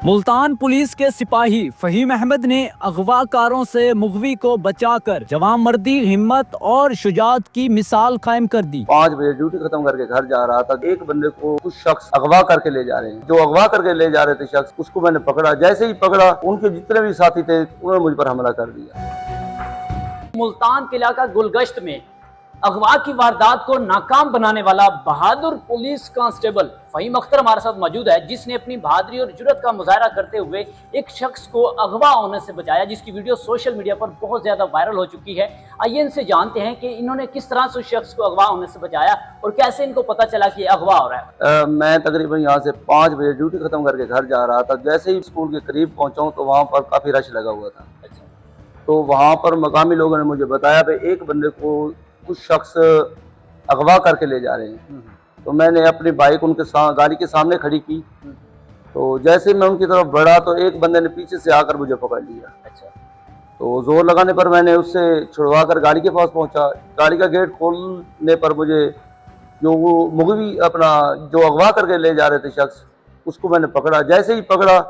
Multan police के सिपाही फहीम अहमद ने अगवाकारों से मुगवी को बचाकर जवानमर्दी, हिम्मत और शुजाअत की मिसाल कायम कर दी। 5 बजे ड्यूटी खत्म करके घर जा रहा था। एक बंदे को कुछ शख्स अगवा करके ले जा रहे हैं। जो अगवा करके ले जा रहे थे शख्स, उसको मैंने पकड़ा। जैसे ही पकड़ा, उनके जितने भी साथी थे उन्होंने मुझ पर हमला कर दिया। मुल्तान के इलाका गुलगश्त में अगवा की वारदात को नाकाम बनाने वाला बहादुर पुलिस कांस्टेबल फहीम अख्तर हमारे साथ मौजूद है, जिसने अपनी बहादुरी और जुर्रत का मुजाहरा करते हुए एक शख्स को अगवा होने से बचाया, जिसकी वीडियो सोशल मीडिया पर बहुत ज्यादा वायरल हो चुकी है। आइए इनसे जानते हैं कि इन्होंने किस तरह से उस शख्स को अगवा होने से बचाया और कैसे इनको पता चला कि अगवा हो रहा है। मैं तकरीबन यहाँ से 5 बजे ड्यूटी खत्म करके घर जा रहा था। जैसे ही स्कूल के करीब पहुंचा तो वहाँ पर काफी रश लगा हुआ था। अच्छा। तो वहाँ पर मकामी लोगों ने मुझे बताया भाई एक बंदे को कुछ शख्स अगवा करके ले जा रहे हैं। तो मैंने अपनी बाइक उनके गाड़ी के सामने खड़ी की। तो जैसे मैं उनकी तरफ बढ़ा तो एक बंदे ने पीछे से आकर मुझे पकड़ लिया। अच्छा। तो जोर लगाने पर मैंने उससे छुड़वा कर गाड़ी के पास पहुंचा। गाड़ी का गेट खोलने पर मुझे जो वो मुगवी अपना जो अगवा करके ले जा रहे थे शख्स, उसको मैंने पकड़ा। जैसे ही पकड़ा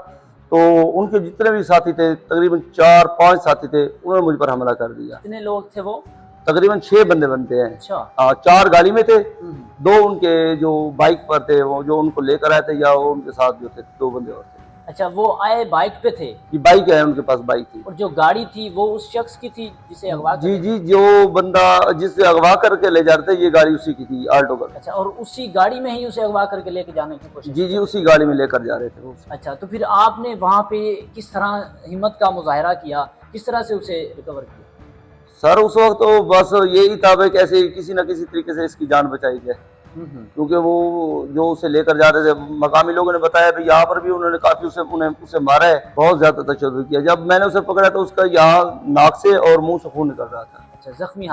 तो उनके जितने भी साथी थे, तकरीबन 4-5 साथी थे, उन्होंने मुझ पर हमला कर दिया। कितने लोग थे वो? तकरीबन 6 बंदे बनते हैं। अच्छा। 4 गाड़ी में थे, 2 उनके जो बाइक पर थे, वो जो उनको लेकर आए थे, या वो उनके साथ जो थे 2 बंदे और थे। अच्छा, वो आए बाइक पे थे? ये बाइक है, उनके पास बाइक थी। और जो गाड़ी थी वो उस शख्स की थी जिसे अगवा जी जी, जो बंदा जिससे अगवा करके ले जा रहे थे, ये गाड़ी उसी की थी, आल्टो कर। अच्छा, और उसी गाड़ी में ही उसे अगवा करके लेके जाने की कोशिश? जी जी, उसी गाड़ी में लेकर जा रहे थे वो। अच्छा, तो फिर आपने वहाँ पे किस तरह हिम्मत का मुजाहरा किया, किस तरह से उसे रिकवर किया? सर उस वक्त तो बस यही था भाई कैसे किसी न किसी तरीके से इसकी जान बचाई जाए, क्योंकि वो जो उसे लेकर जा रहे थे, मकामी लोगों ने बताया भाई यहाँ पर भी उन्होंने काफी उसे मारा है, बहुत ज्यादा तशद्दुद किया। जब मैंने उसे पकड़ा तो उसका यहाँ नाक से और मुंह से खून निकल रहा था। अच्छा, जख्मी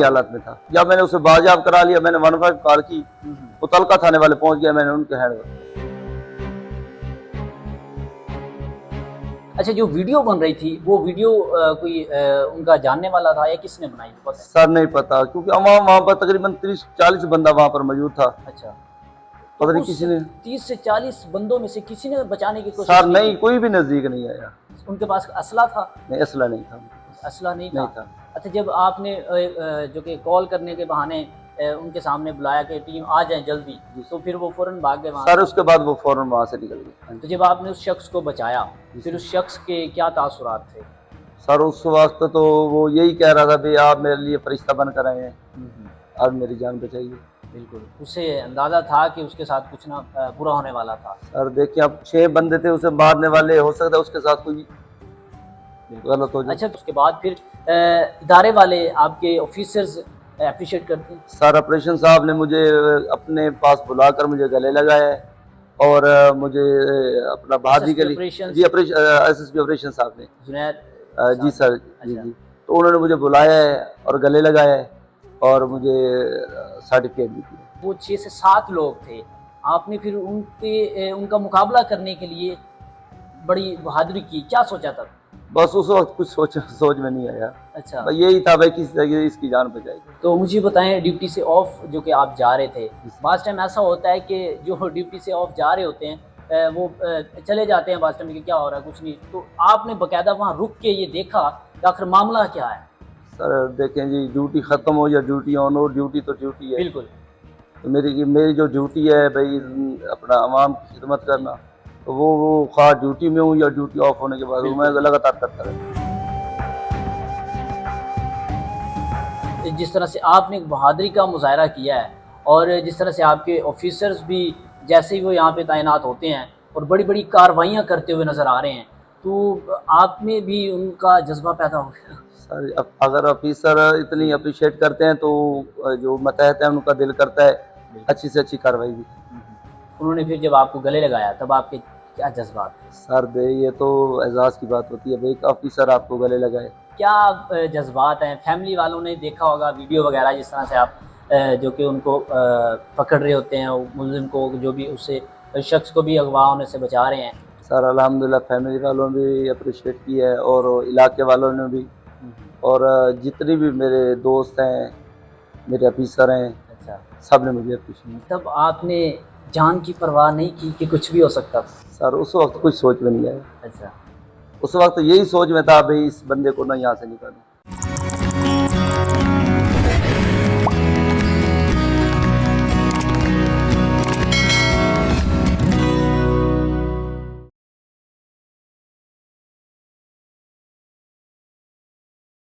हालत में था। जब मैंने उसे बाजियाब करा लिया, मैंने 115 कॉल की, वो तलका थाने वाले पहुंच गया, मैंने उनके हैंड। अच्छा, जो वीडियो बन रही थी वो वीडियो कोई उनका जानने वाला था या किसने बनाई? सर नहीं पता, क्योंकि वहाँ पर तकरीबन 30-40 बंदा वहाँ पर मौजूद था। अच्छा, पता नहीं किसी ने 30 से 40 बंदों में से किसी ने बचाने की कोशिश? सर नहीं, कोई भी नजदीक नहीं आया। उनके पास असला था? नहीं, असला नहीं था। असला नहीं था। अच्छा, जब आपने जो कि कॉल करने के बहाने उनके सामने बुलाया कि टीम आ जाए जल्दी, तो फिर वो फौरन भाग गए वहाँ? सर उसके बाद वो फौरन वहाँ से निकल गए। तो जब आपने उस शख्स को बचाया, फिर उस शख्स के क्या तासुरात थे? सर उस वक्त तो वो यही कह रहा था भाई आप मेरे लिए फरिश्ता बनकर आए हैं, अब मेरी जान बचाइए। बिल्कुल, उसे अंदाजा था कि उसके साथ कुछ ना बुरा होने वाला था। सर देखिए, अब 6 बंदे थे उसे मारने वाले, हो सकता है उसके साथ कोई गलत हो जाए। अच्छा, तो उसके बाद फिर इदारे वाले, आपके ऑफिसर्स अप्रिशिएट करते हैं? सर ऑपरेशन साहब ने मुझे अपने पास बुलाकर मुझे गले लगाया और मुझे अपना बहादुरी के लिए, जी SSP ऑपरेशन साहब ने, जुनैद जी सर, जी जी, तो उन्होंने मुझे बुलाया है और गले लगाया है और मुझे सर्टिफिकेट भी दिया। वो 6 से 7 लोग थे, आपने फिर उनका मुकाबला करने के लिए बड़ी बहादुरी की, क्या सोचा था? बस उस वक्त कुछ सोच में नहीं आया। अच्छा, यही था भाई किस तरह इसकी जान बचाएगी। तो मुझे बताएं, ड्यूटी से ऑफ जो कि आप जा रहे थे, बास टाइम ऐसा होता है कि जो ड्यूटी से ऑफ जा रहे होते हैं वो चले जाते हैं बास टाइम कि क्या हो रहा है, कुछ नहीं, तो आपने बकायदा वहाँ रुक के ये देखा कि आखिर मामला क्या है? सर देखें जी, ड्यूटी ख़त्म हो या ड्यूटी ऑन हो, ड्यूटी तो ड्यूटी है। बिल्कुल। तो मेरी जो ड्यूटी है भाई अपना आवाम की खिदमत करना, तो वो खास ड्यूटी में हूँ या ड्यूटी ऑफ होने के बाद मैं लगातार करता रहता हूँ। जिस तरह से आपने एक बहादुरी का मुजाहरा किया है और जिस तरह से आपके ऑफिसर्स भी जैसे ही वो यहाँ पे तैनात होते हैं और बड़ी बड़ी कार्रवाइयाँ करते हुए नज़र आ रहे हैं, तो आप में भी उनका जज्बा पैदा हो गया? सर अगर ऑफिसर इतनी अप्रिशिएट करते हैं तो जो मतहत है उनका दिल करता है अच्छी से अच्छी कार्रवाई भी। उन्होंने फिर जब आपको गले लगाया तब आपके क्या जज्बात? सर ये तो एजाज़ की बात होती है भाई, एक ऑफिसर आपको गले लगाए। क्या जज्बात हैं? फैमिली वालों ने देखा होगा वीडियो वगैरह, जिस तरह से आप जो कि उनको पकड़ रहे होते हैं, मुल्ज़िम को, जो भी उससे शख्स को भी अगवा होने से बचा रहे हैं। सर अल्हम्दुलिल्लाह फैमिली वालों ने भी अप्रिशिएट किया है और इलाके वालों ने भी, और जितने भी मेरे दोस्त हैं, मेरे ऑफिसर हैं, अच्छा, सब ने मुझे अप्रिशिएट। तब आपने जान की परवाह नहीं की कि कुछ भी हो सकता था? सर उस वक्त कुछ सोच में नहीं आया। अच्छा। उस वक्त यही सोच में था भाई इस बंदे को ना यहाँ से निकालूं।